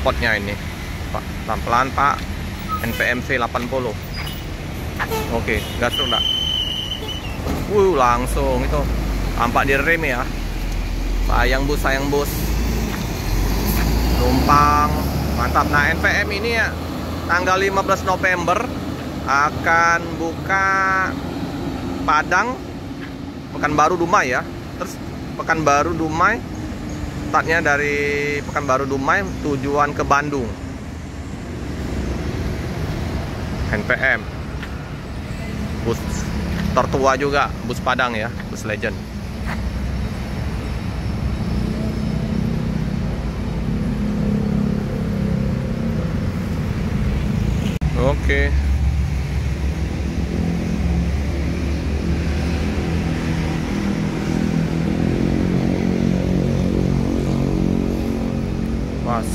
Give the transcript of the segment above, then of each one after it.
spotnya ini Pak, pelan-pelan Pak. NPMV 80. Oke, gas dulu enggak? Langsung itu tampak di rem ya. Sayang bus numpang mantap. Nah, NPM ini ya tanggal 15 November akan buka Padang, Pekanbaru, Dumai ya. Terus Pekanbaru Dumai, startnya dari Pekanbaru Dumai tujuan ke Bandung. NPM bus tertua juga, bus Padang ya, bus legend. Oke. Pas.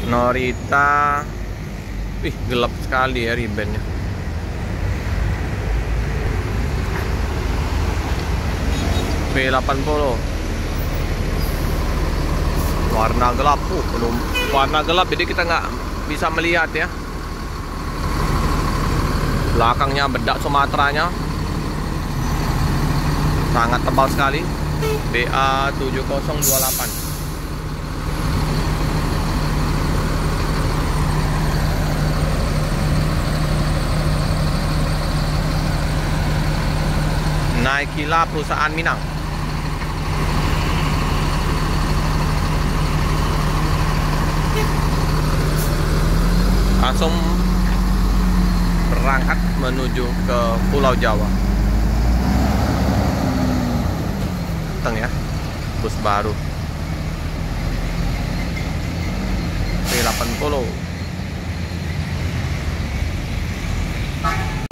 Norita. Ih, gelap sekali ya ribennya. V80 warna gelap. Belum warna gelap jadi kita nggak bisa melihat ya. Belakangnya bedak Sumateranya sangat tebal sekali. BA 7028. Naikila perusahaan Minang. Langsung berangkat menuju ke Pulau Jawa. Teng ya, bus baru V80.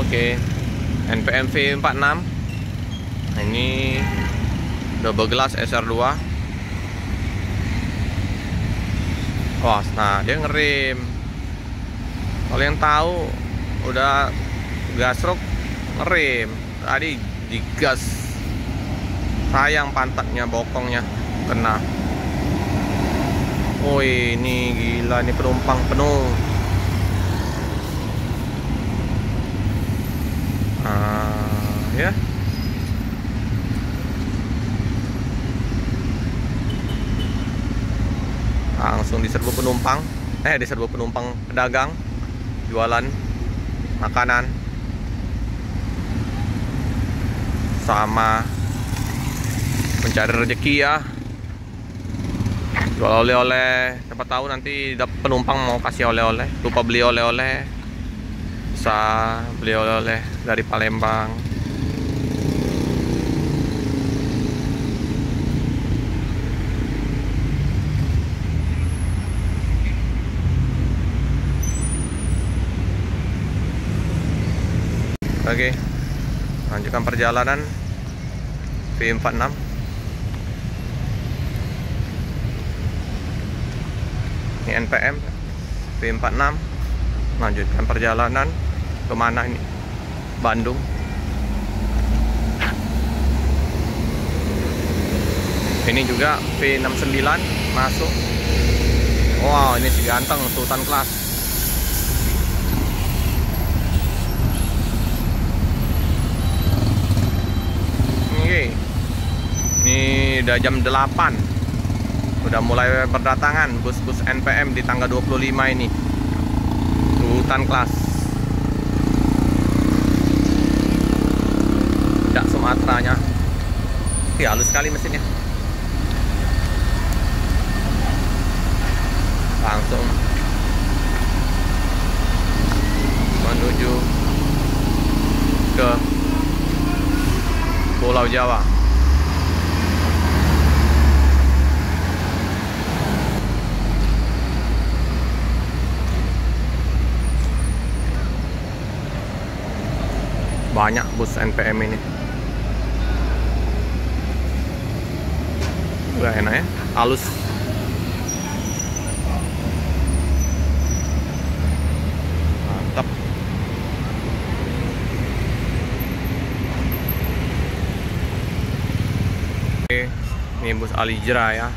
Oke, NPM V46. Ini double glass SR2. Wah, nah dia ngerem. Kalau yang tahu udah gasruk ngerem. Tadi digas. Sayang pantatnya, bokongnya kena. Oh, ini gila, ini penumpang penuh. Ya. Langsung diserbu penumpang. Diserbu penumpang pedagang jualan makanan sama mencari rezeki ya. Jual oleh-oleh. Siapa tahu nanti penumpang mau kasih oleh-oleh, lupa beli oleh-oleh, bisa beli oleh-oleh dari Palembang. Oke, lanjutkan perjalanan V46. Ini NPM V46. Lanjutkan perjalanan kemana ini? Bandung. Ini juga V69 masuk. Wow, ini si ganteng Sultan Class. Ini udah jam 8. Udah mulai berdatangan bus-bus NPM di tanggal 25 ini. Sultan Class. Bedak Sumateranya. Halus sekali mesinnya. Langsung menuju ke Pulau Jawa. Banyak bus NPM ini. Udah enak ya, halus. Mantap. Ini bus Alijra ya.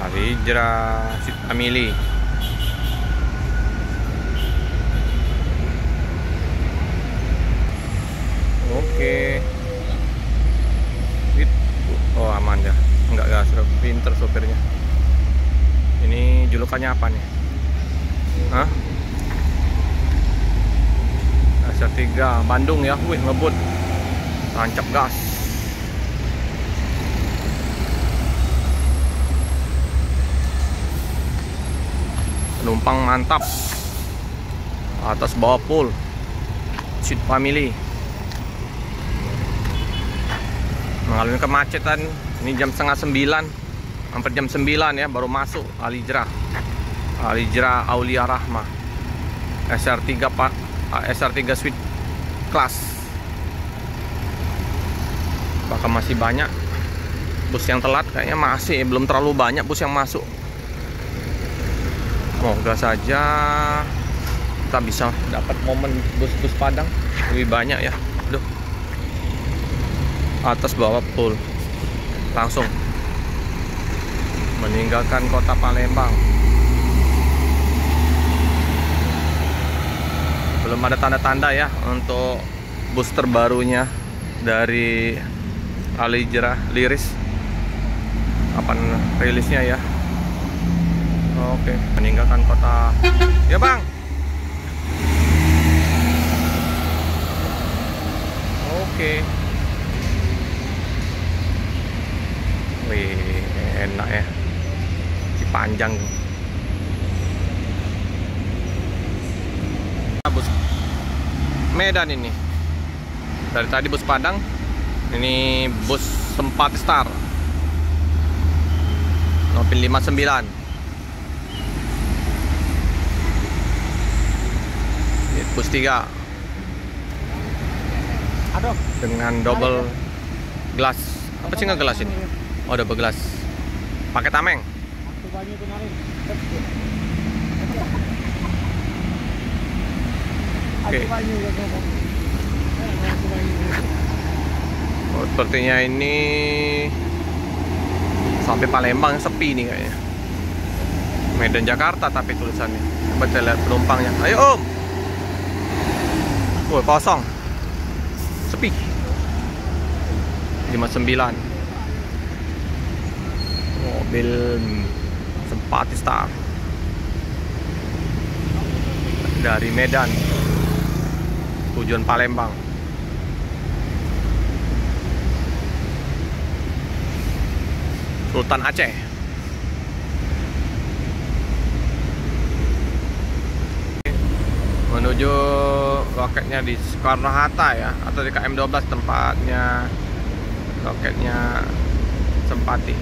Alijra Sweet Family. Oke. Oh aman ya. Enggak pinter sopirnya. Ini julukannya apa nih? Hah? SR3 Bandung ya. Wih, ngebut. Tancap gas. Penumpang mantap. Atas bawah full. Sweet Family. Mengalami kemacetan. Ini jam setengah 9, hampir jam 9 ya, baru masuk Alijra Aulia Rahma SR3 Pak, SR3 Sweet Class. Bahkan masih banyak bus yang telat, kayaknya masih belum terlalu banyak bus yang masuk. Semoga saja kita bisa dapat momen bus-bus Padang lebih banyak ya. Aduh. Atas bawah full. Langsung meninggalkan kota Palembang. Belum ada tanda-tanda ya untuk bus terbarunya dari Alijra Liris. Kapan rilisnya ya? Oke, meninggalkan kota. Ya bang. Oke. Wih, enak ya. Panjang. Bus Medan ini. Dari tadi bus Padang. Ini bus Sempati Star. Nopin 59. Ini bus 3. Aduh. Dengan double glass. Apa sih nggak gelas ini? Oh, double glass. Pakai tameng. Oke. Oh, sepertinya ini sampai Palembang sepi nih kayaknya. Medan Jakarta tapi tulisannya. Coba saya lihat penumpangnya. Ayo Om. Wah, kosong. Sepi. 59. Mobil Sempati Star dari Medan tujuan Palembang. Sultan Aceh. Menuju loketnya di Soekarno-Hatta ya, atau di KM12 tempatnya loketnya Sempati.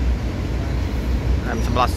M11.